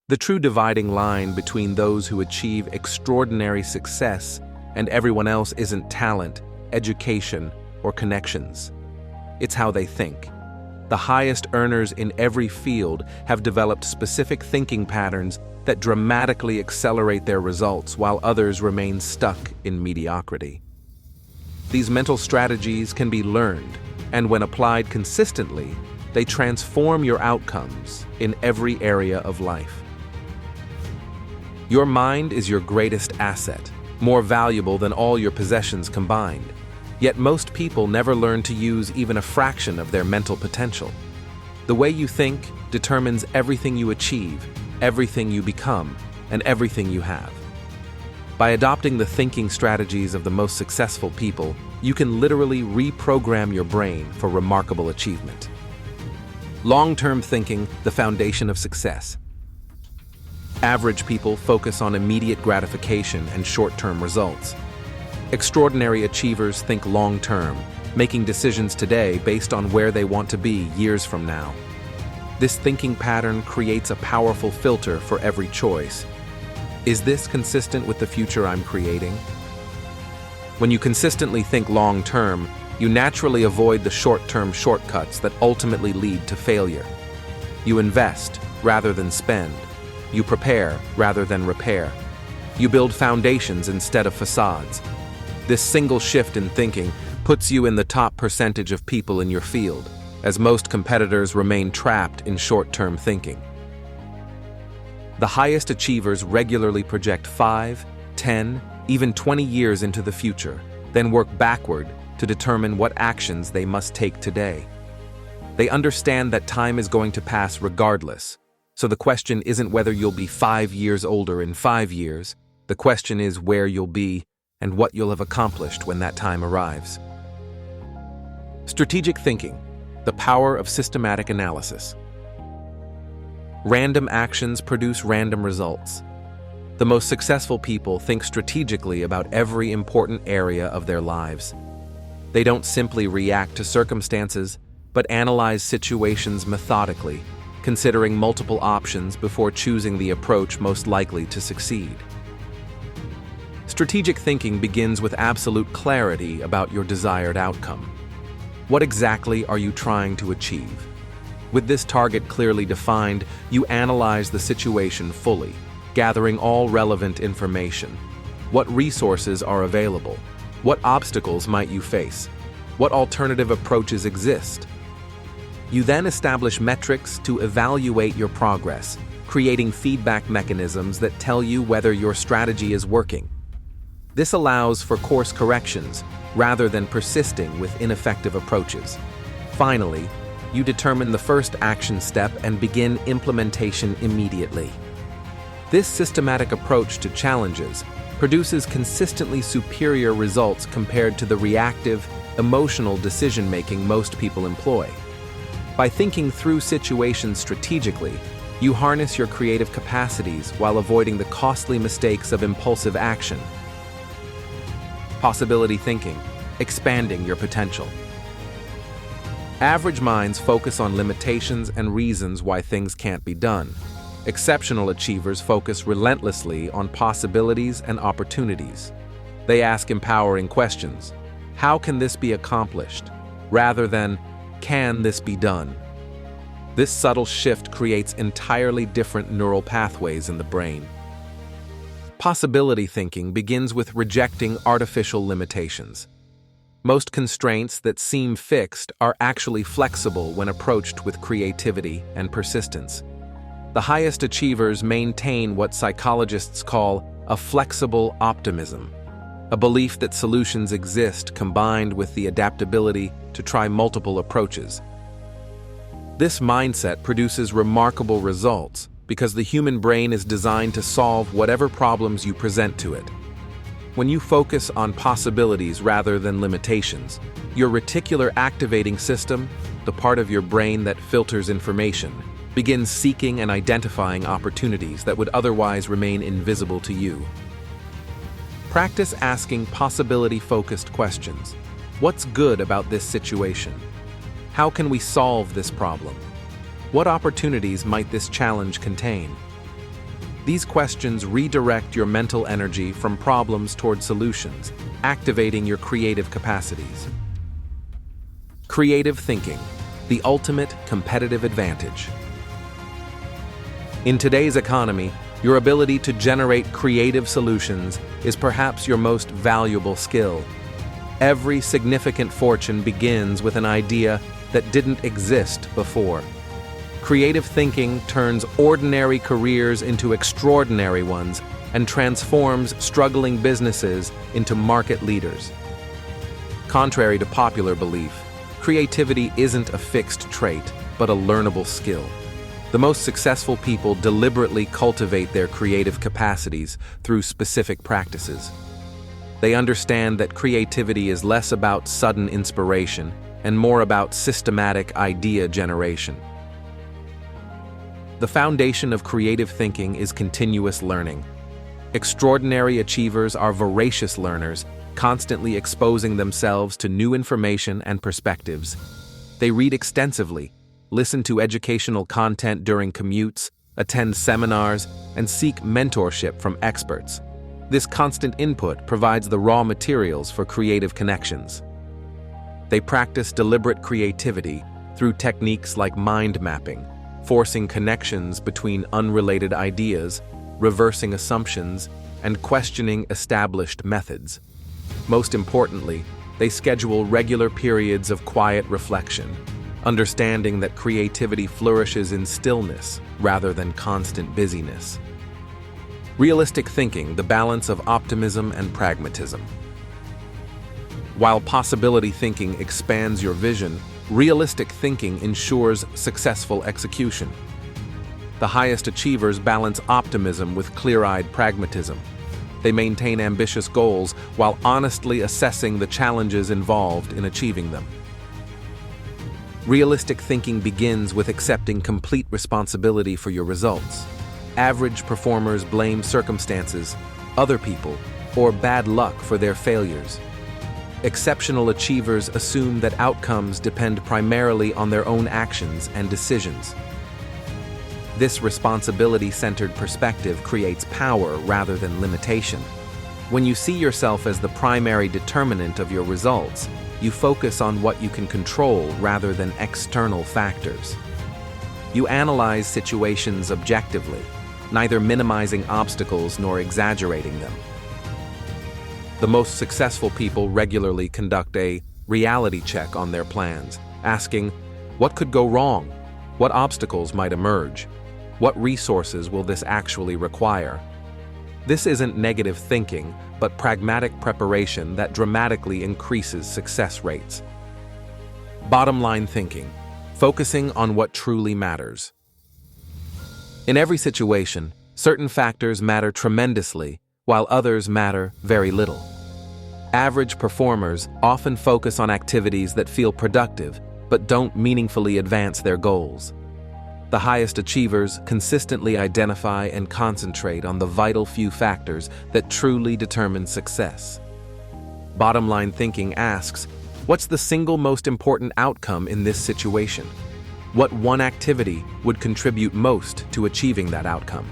The true dividing line between those who achieve extraordinary success and everyone else isn't talent, education, or connections. It's how they think. The highest earners in every field have developed specific thinking patterns that dramatically accelerate their results while others remain stuck in mediocrity. These mental strategies can be learned, and when applied consistently, they transform your outcomes in every area of life. Your mind is your greatest asset, more valuable than all your possessions combined. Yet most people never learn to use even a fraction of their mental potential. The way you think determines everything you achieve, everything you become, and everything you have. By adopting the thinking strategies of the most successful people, you can literally reprogram your brain for remarkable achievement. Long-term thinking, the foundation of success. Average people focus on immediate gratification and short-term results. Extraordinary achievers think long-term, making decisions today based on where they want to be years from now. This thinking pattern creates a powerful filter for every choice. Is this consistent with the future I'm creating? When you consistently think long-term, you naturally avoid the short-term shortcuts that ultimately lead to failure. You invest rather than spend. You prepare rather than repair. You build foundations instead of facades. This single shift in thinking puts you in the top percentage of people in your field, as most competitors remain trapped in short-term thinking. The highest achievers regularly project 5, 10, even 20 years into the future, then work backward to determine what actions they must take today. They understand that time is going to pass regardless, so the question isn't whether you'll be 5 years older in 5 years. The question is where you'll be and what you'll have accomplished when that time arrives. Strategic thinking, the power of systematic analysis. Random actions produce random results. The most successful people think strategically about every important area of their lives. They don't simply react to circumstances, but analyze situations methodically, considering multiple options before choosing the approach most likely to succeed. Strategic thinking begins with absolute clarity about your desired outcome. What exactly are you trying to achieve? With this target clearly defined, you analyze the situation fully, gathering all relevant information. What resources are available? What obstacles might you face? What alternative approaches exist? You then establish metrics to evaluate your progress, creating feedback mechanisms that tell you whether your strategy is working. This allows for course corrections rather than persisting with ineffective approaches. Finally, you determine the first action step and begin implementation immediately. This systematic approach to challenges produces consistently superior results compared to the reactive, emotional decision-making most people employ. By thinking through situations strategically, you harness your creative capacities while avoiding the costly mistakes of impulsive action. Possibility thinking, expanding your potential. Average minds focus on limitations and reasons why things can't be done. Exceptional achievers focus relentlessly on possibilities and opportunities. They ask empowering questions. How can this be accomplished? Rather than, can this be done? This subtle shift creates entirely different neural pathways in the brain. Possibility thinking begins with rejecting artificial limitations. Most constraints that seem fixed are actually flexible when approached with creativity and persistence. The highest achievers maintain what psychologists call a flexible optimism, a belief that solutions exist combined with the adaptability to try multiple approaches. This mindset produces remarkable results because the human brain is designed to solve whatever problems you present to it. When you focus on possibilities rather than limitations, your reticular activating system, the part of your brain that filters information, begins seeking and identifying opportunities that would otherwise remain invisible to you. Practice asking possibility-focused questions. What's good about this situation? How can we solve this problem? What opportunities might this challenge contain? These questions redirect your mental energy from problems toward solutions, activating your creative capacities. Creative thinking, the ultimate competitive advantage. In today's economy, your ability to generate creative solutions is perhaps your most valuable skill. Every significant fortune begins with an idea that didn't exist before. Creative thinking turns ordinary careers into extraordinary ones and transforms struggling businesses into market leaders. Contrary to popular belief, creativity isn't a fixed trait, but a learnable skill. The most successful people deliberately cultivate their creative capacities through specific practices. They understand that creativity is less about sudden inspiration and more about systematic idea generation. The foundation of creative thinking is continuous learning. Extraordinary achievers are voracious learners, constantly exposing themselves to new information and perspectives. They read extensively, listen to educational content during commutes, attend seminars, and seek mentorship from experts. This constant input provides the raw materials for creative connections. They practice deliberate creativity through techniques like mind mapping, forcing connections between unrelated ideas, reversing assumptions, and questioning established methods. Most importantly, they schedule regular periods of quiet reflection, understanding that creativity flourishes in stillness rather than constant busyness. Realistic thinking, the balance of optimism and pragmatism. While possibility thinking expands your vision, realistic thinking ensures successful execution. The highest achievers balance optimism with clear-eyed pragmatism. They maintain ambitious goals while honestly assessing the challenges involved in achieving them. Realistic thinking begins with accepting complete responsibility for your results. Average performers blame circumstances, other people, or bad luck for their failures. Exceptional achievers assume that outcomes depend primarily on their own actions and decisions. This responsibility-centered perspective creates power rather than limitation. When you see yourself as the primary determinant of your results, you focus on what you can control rather than external factors. You analyze situations objectively, neither minimizing obstacles nor exaggerating them. The most successful people regularly conduct a reality check on their plans, asking, what could go wrong? What obstacles might emerge? What resources will this actually require? This isn't negative thinking, but pragmatic preparation that dramatically increases success rates. Bottom line thinking, focusing on what truly matters. In every situation, certain factors matter tremendously, while others matter very little. Average performers often focus on activities that feel productive, but don't meaningfully advance their goals. The highest achievers consistently identify and concentrate on the vital few factors that truly determine success. Bottom line thinking asks, what's the single most important outcome in this situation? What one activity would contribute most to achieving that outcome?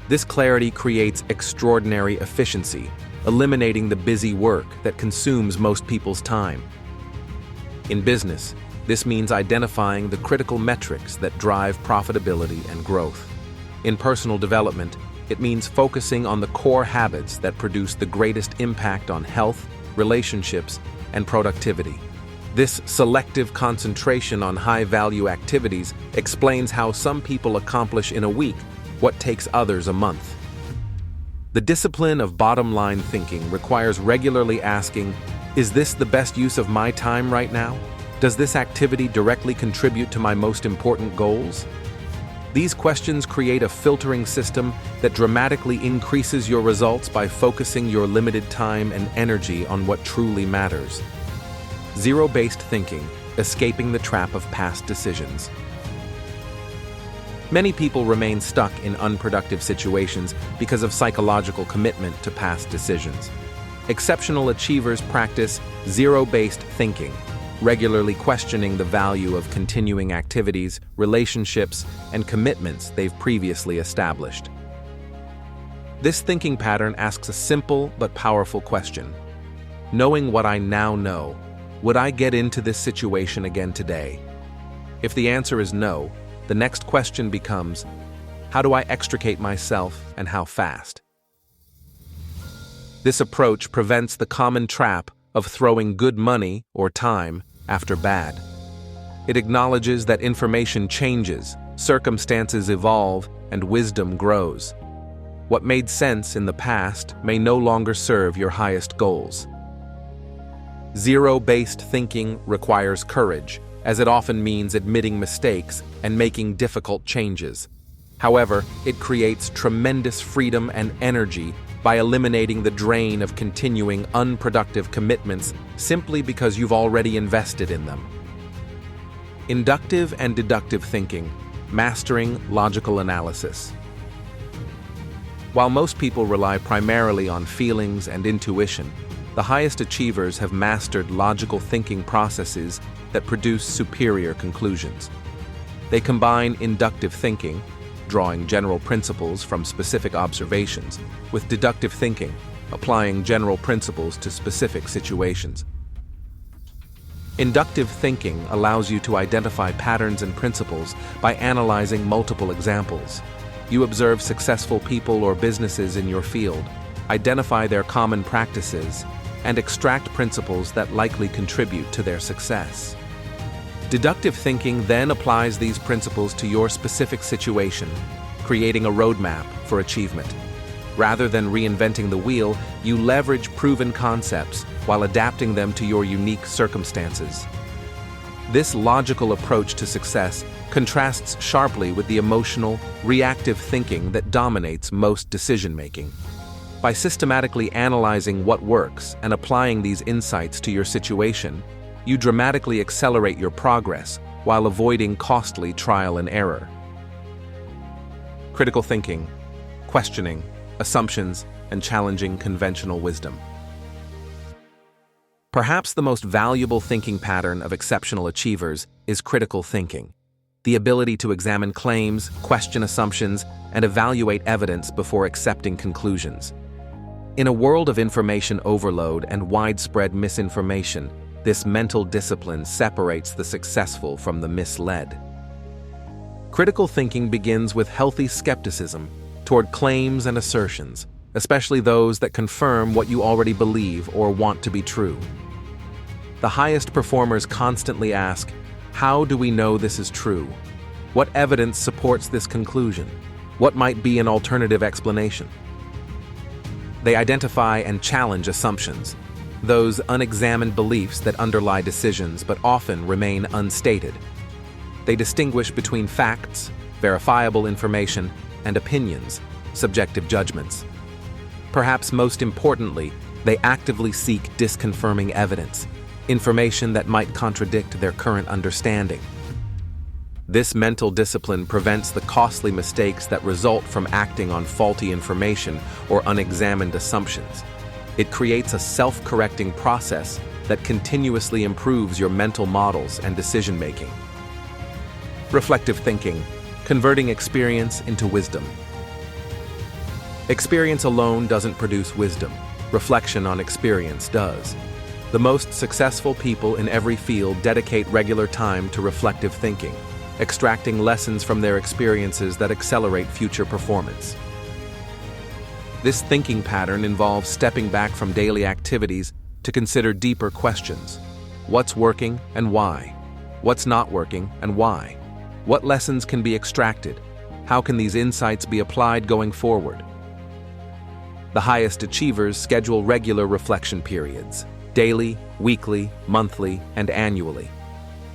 This clarity creates extraordinary efficiency, eliminating the busy work that consumes most people's time. In business, this means identifying the critical metrics that drive profitability and growth. In personal development, it means focusing on the core habits that produce the greatest impact on health, relationships, and productivity. This selective concentration on high-value activities explains how some people accomplish in a week what takes others a month. The discipline of bottom-line thinking requires regularly asking, is this the best use of my time right now? Does this activity directly contribute to my most important goals? These questions create a filtering system that dramatically increases your results by focusing your limited time and energy on what truly matters. Zero-based thinking, escaping the trap of past decisions. Many people remain stuck in unproductive situations because of psychological commitment to past decisions. Exceptional achievers practice zero-based thinking, regularly questioning the value of continuing activities, relationships, and commitments they've previously established. This thinking pattern asks a simple but powerful question. Knowing what I now know, would I get into this situation again today? If the answer is no, the next question becomes, how do I extricate myself and how fast? This approach prevents the common trap of throwing good money or time after bad. It acknowledges that information changes, circumstances evolve, and wisdom grows. What made sense in the past may no longer serve your highest goals. Zero-based thinking requires courage, as it often means admitting mistakes and making difficult changes. However, it creates tremendous freedom and energy by eliminating the drain of continuing unproductive commitments simply because you've already invested in them. Inductive and deductive thinking, mastering logical analysis. While most people rely primarily on feelings and intuition, the highest achievers have mastered logical thinking processes that produce superior conclusions. They combine inductive thinking, drawing general principles from specific observations, with deductive thinking, applying general principles to specific situations. Inductive thinking allows you to identify patterns and principles by analyzing multiple examples. You observe successful people or businesses in your field, identify their common practices, and extract principles that likely contribute to their success. Deductive thinking then applies these principles to your specific situation, creating a roadmap for achievement. Rather than reinventing the wheel, you leverage proven concepts while adapting them to your unique circumstances. This logical approach to success contrasts sharply with the emotional, reactive thinking that dominates most decision-making. By systematically analyzing what works and applying these insights to your situation, you dramatically accelerate your progress while avoiding costly trial and error. Critical thinking, questioning, assumptions, and challenging conventional wisdom. Perhaps the most valuable thinking pattern of exceptional achievers is critical thinking, the ability to examine claims, question assumptions, and evaluate evidence before accepting conclusions. In a world of information overload and widespread misinformation, this mental discipline separates the successful from the misled. Critical thinking begins with healthy skepticism toward claims and assertions, especially those that confirm what you already believe or want to be true. The highest performers constantly ask, how do we know this is true? What evidence supports this conclusion? What might be an alternative explanation? They identify and challenge assumptions, those unexamined beliefs that underlie decisions but often remain unstated. They distinguish between facts, verifiable information, and opinions, subjective judgments. Perhaps most importantly, they actively seek disconfirming evidence, information that might contradict their current understanding. This mental discipline prevents the costly mistakes that result from acting on faulty information or unexamined assumptions. It creates a self-correcting process that continuously improves your mental models and decision-making. Reflective thinking, converting experience into wisdom. Experience alone doesn't produce wisdom. Reflection on experience does. The most successful people in every field dedicate regular time to reflective thinking, extracting lessons from their experiences that accelerate future performance. This thinking pattern involves stepping back from daily activities to consider deeper questions. What's working and why? What's not working and why? What lessons can be extracted? How can these insights be applied going forward? The highest achievers schedule regular reflection periods, daily, weekly, monthly, and annually.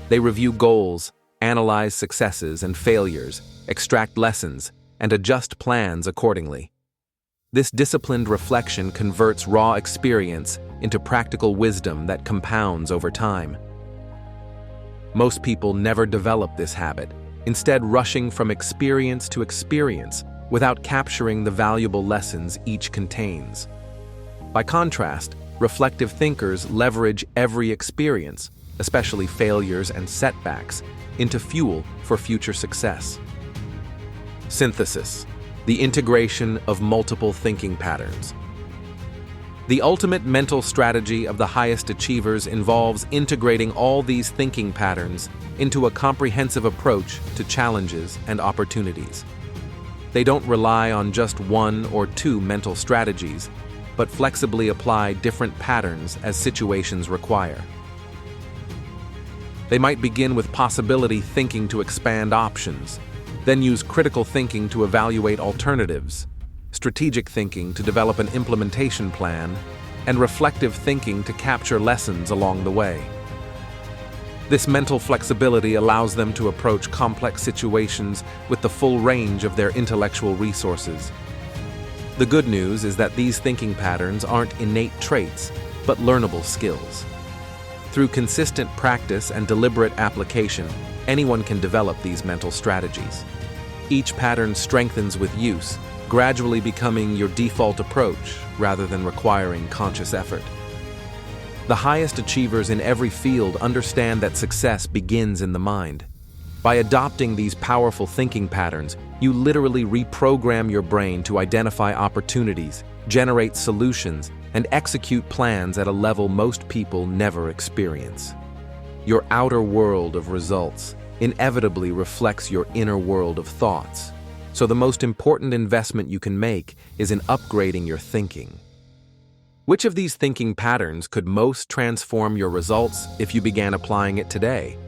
They review goals, analyze successes and failures, extract lessons, and adjust plans accordingly. This disciplined reflection converts raw experience into practical wisdom that compounds over time. Most people never develop this habit, instead rushing from experience to experience without capturing the valuable lessons each contains. By contrast, reflective thinkers leverage every experience, especially failures and setbacks, into fuel for future success. Synthesis, the integration of multiple thinking patterns. The ultimate mental strategy of the highest achievers involves integrating all these thinking patterns into a comprehensive approach to challenges and opportunities. They don't rely on just one or two mental strategies, but flexibly apply different patterns as situations require. They might begin with possibility thinking to expand options, then use critical thinking to evaluate alternatives, strategic thinking to develop an implementation plan, and reflective thinking to capture lessons along the way. This mental flexibility allows them to approach complex situations with the full range of their intellectual resources. The good news is that these thinking patterns aren't innate traits, but learnable skills. Through consistent practice and deliberate application, anyone can develop these mental strategies. Each pattern strengthens with use, gradually becoming your default approach rather than requiring conscious effort. The highest achievers in every field understand that success begins in the mind. By adopting these powerful thinking patterns, you literally reprogram your brain to identify opportunities, generate solutions, and execute plans at a level most people never experience. Your outer world of results inevitably reflects your inner world of thoughts. So the most important investment you can make is in upgrading your thinking. Which of these thinking patterns could most transform your results if you began applying it today?